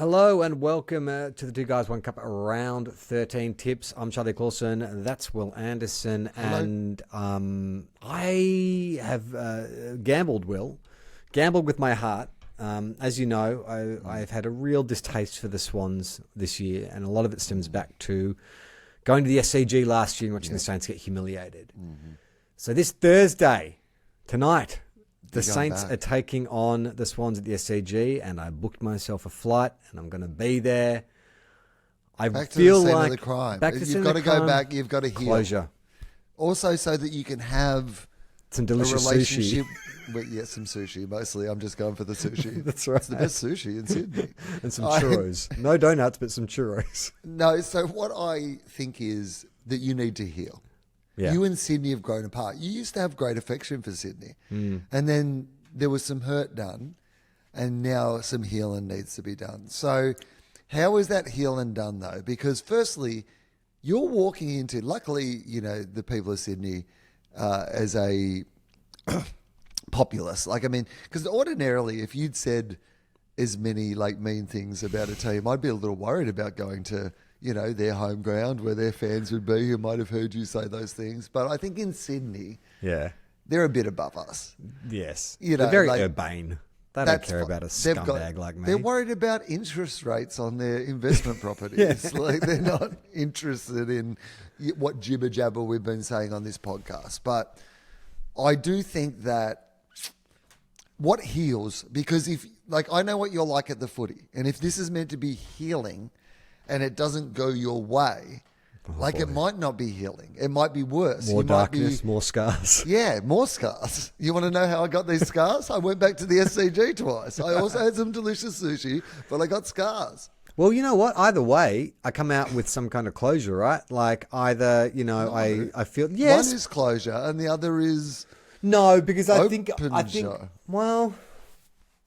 Hello and welcome to the Two Guys One Cup round 13 tips. I'm Charlie Clausen. That's Will Anderson. Hello. And I have gambled with my heart. As you know, I've had a real distaste for the Swans this year, and a lot of it stems back to going to the SCG last year and watching the Saints get humiliated. Mm-hmm. So this Thursday, tonight, the Saints are taking on the Swans at the SCG, and I booked myself a flight, and I'm going to be there. Back to the scene of the crime. You've got to go back. You've got to heal. Closure. Also, so that you can have some delicious sushi. Some sushi. Mostly, I'm just going for the sushi. That's right. It's the best sushi in Sydney. And some churros. No donuts, but some churros. No, so what I think is that you need to heal. Yeah. You and Sydney have grown apart. You used to have great affection for Sydney. And then there was some hurt done, and now some healing needs to be done. So how is that healing done, though? Because firstly, you're walking into, luckily, you know, the people of Sydney as a populace. Like, I mean, because ordinarily, if you'd said as many, like, mean things about a team, I'd be a little worried about going to, you know, their home ground where their fans would be who might have heard you say those things. But I think in Sydney, they're a bit above us. Yes. You know, they're very urbane. They don't care about a They've scumbag like me. They're worried about interest rates on their investment properties. Like, they're not interested in what jibber jabber we've been saying on this podcast. But I do think that what heals, because if, like, I know what you're like at the footy, and if this is meant to be healing and it doesn't go your way, it might not be healing. It might be worse. More darkness, more scars. Yeah, more scars. You want to know how I got these scars? I went back to the SCG twice. I also had some delicious sushi, but I got scars. Well, you know what? Either way, I come out with some kind of closure, right? Like, either, you know, I feel... Yes. One is closure and the other is... No, because I think... show. Well...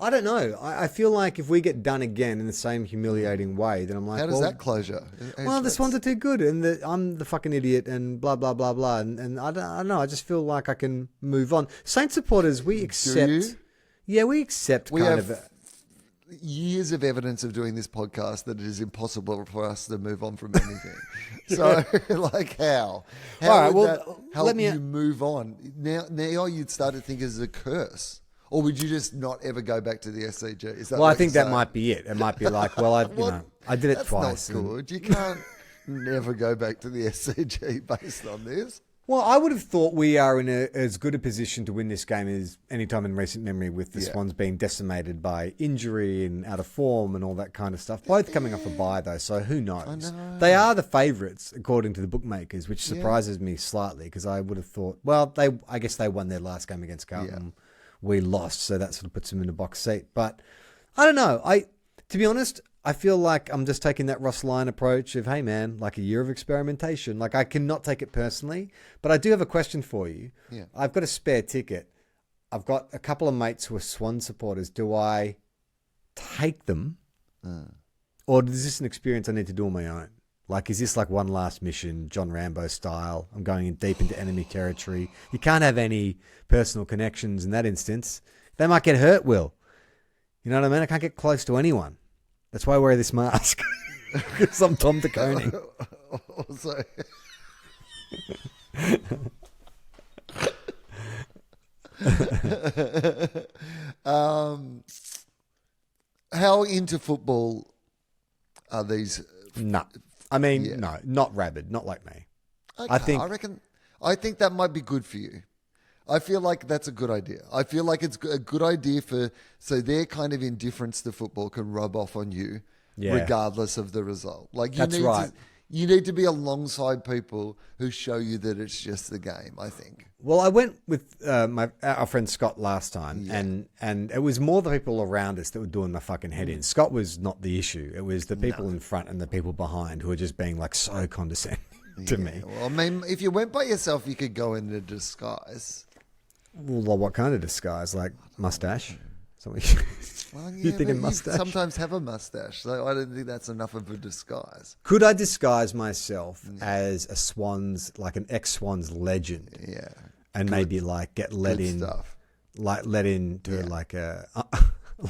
I don't know. I feel like if we get done again in the same humiliating way, then I'm like, how does that closure? Well, the Swans are too good, and I'm the fucking idiot, and blah blah blah blah, and I don't know. I just feel like I can move on. Saints supporters, we accept. Do you? Yeah, we accept. We have years of evidence of doing this podcast that it is impossible for us to move on from anything. So, like, how? How all right, would that help you move on? Now you'd start to think it's a curse. Or would you just not ever go back to the SCG? Is that well, I think that might be it. It might be like, well, I did it twice. That's not good. You can't never go back to the SCG based on this. Well, I would have thought we are in as good a position to win this game as any time in recent memory, with the Swans being decimated by injury and out of form and all that kind of stuff. Both coming off a bye, though, so who knows? I know. They are the favourites, according to the bookmakers, which surprises me slightly, because I would have thought, well, I guess they won their last game against Carlton. Yeah. We lost, so that sort of puts them in a box seat. But I don't know. To be honest, I feel like I'm just taking that Ross Lyon approach of, hey man, like a year of experimentation. Like, I cannot take it personally, but I do have a question for you. Yeah. I've got a spare ticket. I've got a couple of mates who are Swan supporters. Do I take them, or is this an experience I need to do on my own? Like, is this like one last mission, John Rambo style? I'm going in deep into enemy territory. You can't have any personal connections in that instance. They might get hurt, Will. You know what I mean? I can't get close to anyone. That's why I wear this mask. Because I'm Tom de Koning. Also... how into football are these... No. I mean, no, not rabid, not like me. Okay, I think that might be good for you. I feel like that's a good idea. I feel like it's a good idea so their kind of indifference to football can rub off on you, regardless of the result. Like, that's right. You need to be alongside people who show you that it's just the game, I think. Well, I went with our friend Scott last time, and it was more the people around us that were doing my fucking head in. Scott was not the issue. It was the people in front and the people behind who were just being like so condescending to me. Well, I mean, if you went by yourself, you could go into disguise. Well, what kind of disguise? Like mustache? Something. Well, yeah, you thinking mustache? You sometimes have a mustache, so I don't think that's enough of a disguise. Could I disguise myself as a Swans, like an ex-Swans legend? Yeah. And maybe like get let in, stuff. like let into like a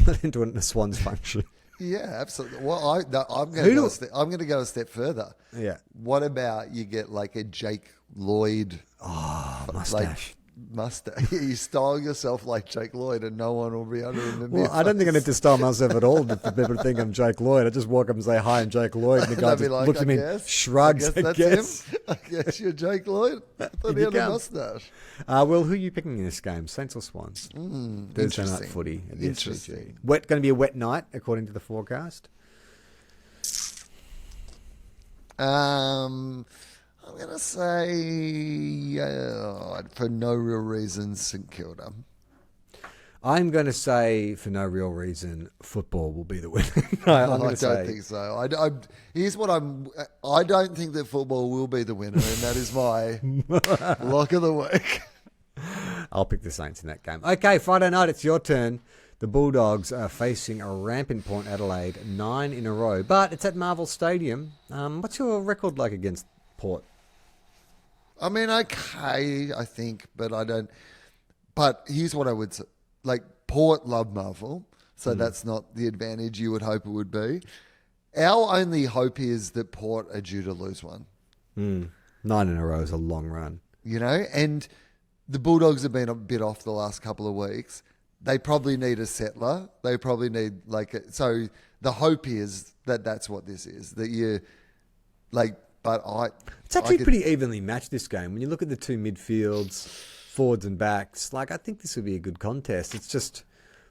let into a Swans function. Yeah, absolutely. Well, I'm going to go a step further. Yeah. What about you get like a Jake Lloyd Mustache. mustache? You style yourself like Jake Lloyd, and no one will be able to remember. Well, I don't think I need to style myself at all for people to think I'm Jake Lloyd. I just walk up and say, hi, I'm Jake Lloyd. And the guy just looks at me and shrugs. I guess. I guess you're Jake Lloyd. I thought he had a mustache. Well, who are you picking in this game? Saints or Swans? Thursday night footy at the SCG. Going to be a wet night, according to the forecast. I'm going to say, for no real reason, St Kilda. I'm going to say, for no real reason, football will be the winner. I don't think so. Here's what I don't think that football will be the winner, and that is my lock of the week. I'll pick the Saints in that game. Okay, Friday night, it's your turn. The Bulldogs are facing a rampant Port Adelaide, 9 in a row, but it's at Marvel Stadium. What's your record like against Port? I mean, okay, I think, but I don't. But here's what I would say. Like, Port love Marvel, so that's not the advantage you would hope it would be. Our only hope is that Port are due to lose one. 9 in a row is a long run. You know, and the Bulldogs have been a bit off the last couple of weeks. They probably need a settler. They probably need, so the hope is that that's what this is, that you, It's actually pretty evenly matched, this game. When you look at the two midfields, forwards and backs, I think this would be a good contest. It's just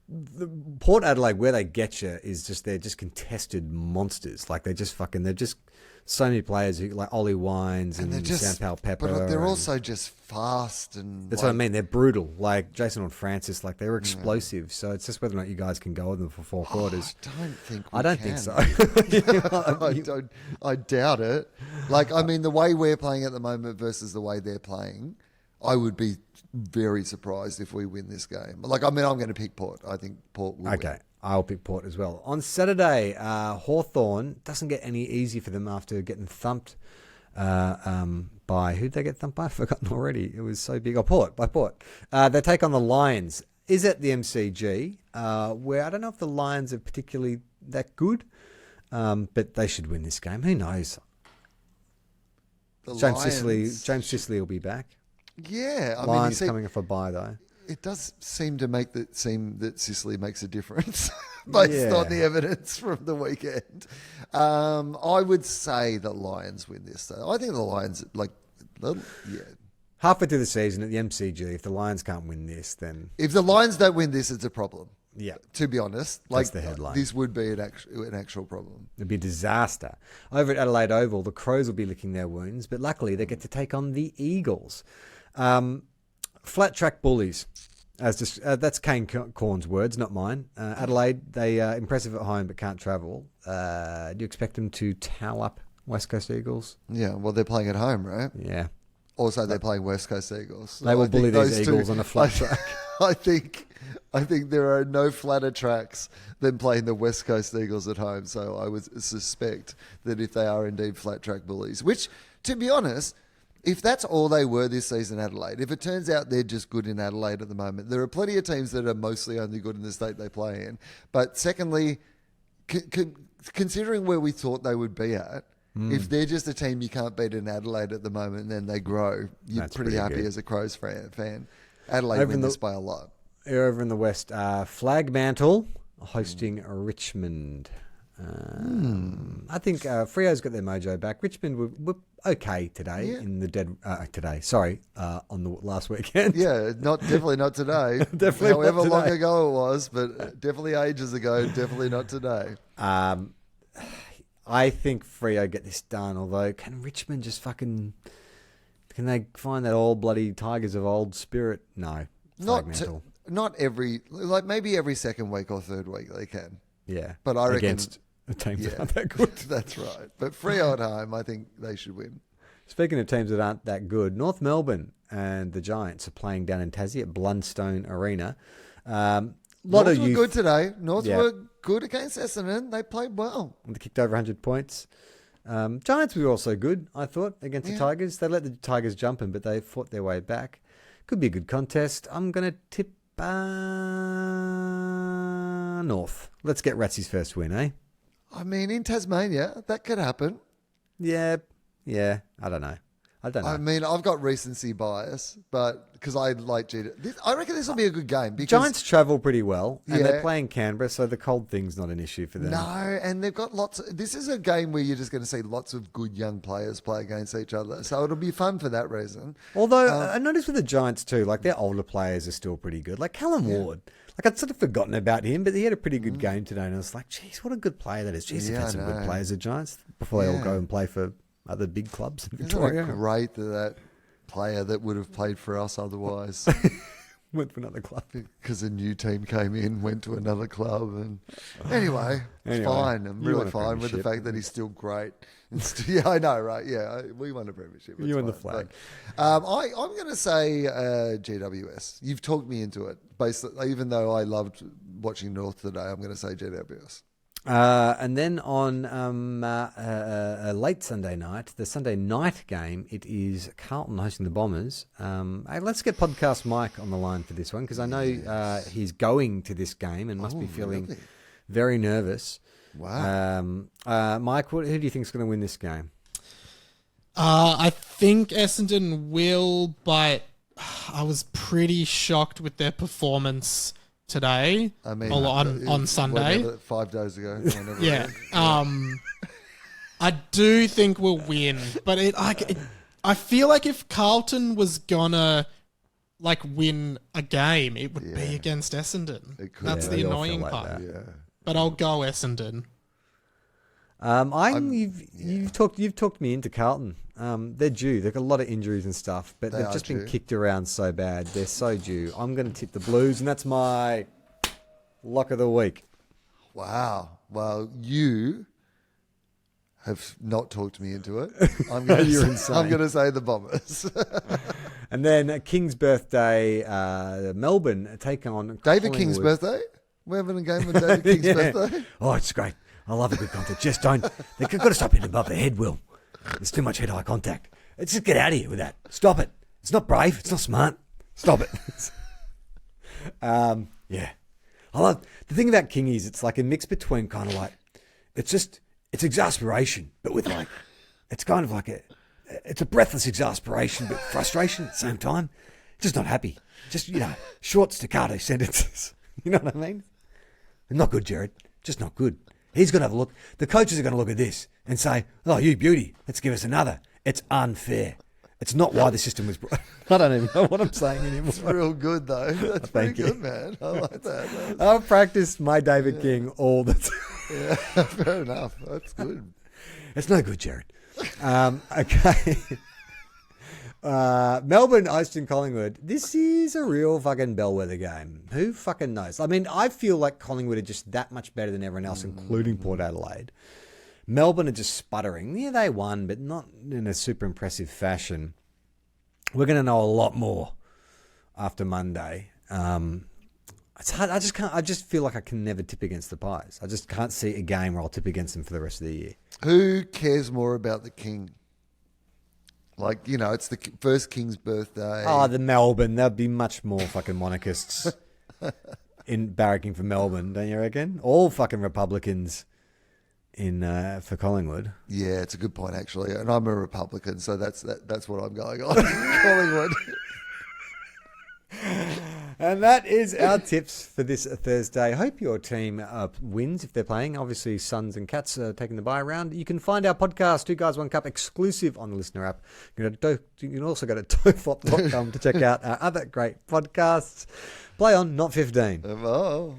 the Port Adelaide, where they get you is just they're just contested monsters. They're just so many players who, like Ollie Wines and Sampal Pepper. But they're also just fast and that's what I mean. They're brutal. Like Jason and Francis, they were explosive. So it's just whether or not you guys can go with them for 4 quarters. I don't think so. I doubt it. The way we're playing at the moment versus the way they're playing, I would be very surprised if we win this game. I'm going to pick Port. I think Port will win. I'll pick Port as well. On Saturday, Hawthorn doesn't get any easy for them after getting thumped by... Who'd they get thumped by? I've forgotten already. It was so big. By Port. They take on the Lions. Is at the MCG, where I don't know if the Lions are particularly that good, but they should win this game. Who knows? James Sicily will be back. Yeah. Lions coming off a bye, though. It does seem that Sicily makes a difference based on the evidence from the weekend. I would say the Lions win this, though. I think the Lions, halfway through the season at the MCG, if the Lions can't win this, then... If the Lions don't win this, it's a problem. Yeah. To be honest. That's the headline. This would be an actual problem. It'd be a disaster. Over at Adelaide Oval, the Crows will be licking their wounds, but luckily they get to take on the Eagles. Flat track bullies. That's Kane Corn's words, not mine. Adelaide, they are impressive at home but can't travel. Do you expect them to towel up West Coast Eagles? Yeah, well, they're playing at home, right? Yeah. Also, they're playing West Coast Eagles. So they will bully these Eagles on a flat track. I think there are no flatter tracks than playing the West Coast Eagles at home. So I would suspect that if they are indeed flat track bullies, which, to be honest, if that's all they were this season, Adelaide, if it turns out they're just good in Adelaide at the moment, there are plenty of teams that are mostly only good in the state they play in. But secondly, considering where we thought they would be at, if they're just a team you can't beat in Adelaide at the moment and then they grow, you're pretty happy good. As a Crows fan. Adelaide win this by a lot. Over in the West, Flagmantle hosting Richmond. I think Freo's got their mojo back. Richmond were okay today in the dead. On the last weekend. Yeah, definitely not today. Definitely however not today. long ago it was, but definitely ages ago. Definitely not today. I think Freo get this done. Although, can Richmond just can they find that old bloody Tigers of old spirit? No, not every maybe every second week or third week they can. Yeah, but I reckon against the teams that aren't that good. That's right. But Freo at home, I think they should win. Speaking of teams that aren't that good, North Melbourne and the Giants are playing down in Tassie at Blundstone Arena. North were good today. North were good against Essendon. They played well. They kicked over 100 points. Giants were also good, I thought, against the Tigers. They let the Tigers jump them, but they fought their way back. Could be a good contest. I'm going to tip North. Let's get Ratsy's first win, eh? I mean, in Tasmania, that could happen. Yeah. I don't know. I mean, I've got recency bias, but because I like GWS. I reckon this will be a good game. Because Giants travel pretty well, and they're playing Canberra, so the cold thing's not an issue for them. No, and they've got lots. This is a game where you're just going to see lots of good young players play against each other, so it'll be fun for that reason. Although I noticed with the Giants too, like their older players are still pretty good. Like Callum Ward, like I'd sort of forgotten about him, but he had a pretty good game today, and I was like, geez, what a good player that is. Jeez, they've had some good players, the Giants, before they all go and play for other big clubs in Victoria. Isn't it great that player that would have played for us otherwise went to another club because a new team came in, went to another club, and anyway, it's fine. I'm really fine with the fact that he's still great. Yeah, I know, right? Yeah, we won a premiership. You won the flag. But, I'm going to say GWS. You've talked me into it. Basically, even though I loved watching North today, I'm going to say GWS. And then on a late Sunday night, the Sunday night game, it is Carlton hosting the Bombers. Hey, let's get Podcast Mike on the line for this one, because I know he's going to this game and must be feeling very nervous. Wow. Mike, who do you think is going to win this game? I think Essendon will, but I was pretty shocked with their performance today. I mean, on Sunday, 5 days ago. Yeah. I do think we'll win, but I feel like if Carlton was gonna win a game, it would be against Essendon. That's the annoying part. Yeah. But I'll go Essendon. You've talked me into Carlton. They're due. They've got a lot of injuries and stuff, but they've just been kicked around so bad. They're so due. I'm going to tip the Blues, and that's my lock of the week. Wow. Well, you have not talked me into it. I'm going to say the Bombers. And then King's birthday, Melbourne take on David King's birthday? We're having a game on David King's birthday? Oh, it's great. I love a good contact. Just don't. They've got to stop hitting above the head, Will. There's too much head-eye contact. Let's just get out of here with that. Stop it. It's not brave. It's not smart. Stop it. Yeah. I love the thing about King is it's like a mix between kind of like it's exasperation, but with it's kind of like it's a breathless exasperation, but frustration at the same time. Just not happy. Just short staccato sentences. You know what I mean? Not good, Jared. Just not good. He's going to have a look. The coaches are going to look at this and say, "Oh, you beauty. Let's give us another." It's unfair. It's not why the system was brought. I don't even know what I'm saying anymore. It's real good, though. That's pretty good, man. I like that. I've practiced my David King all the time. Yeah, fair enough. That's good. It's no good, Jared. Okay. Melbourne hosting Collingwood. This is a real fucking bellwether game. Who fucking knows? I mean, I feel like Collingwood are just that much better than everyone else, including Port Adelaide. Melbourne are just sputtering. Yeah, they won, but not in a super impressive fashion. We're going to know a lot more after Monday. It's hard. I just feel like I can never tip against the Pies. I just can't see a game where I'll tip against them for the rest of the year. Who cares more about the King? It's the first King's birthday. Oh, the Melbourne. There'll be much more fucking monarchists in barracking for Melbourne, don't you reckon? All fucking Republicans for Collingwood. Yeah, it's a good point, actually. And I'm a Republican, so that's what I'm going on. Collingwood. And that is our tips for this Thursday. Hope your team wins if they're playing. Obviously, Suns and Cats are taking the bye round. You can find our podcast, 2 Guys, 1 Cup, exclusive on the Listener app. You can also go to tofop.com to check out our other great podcasts. Play on, not 15. Oh.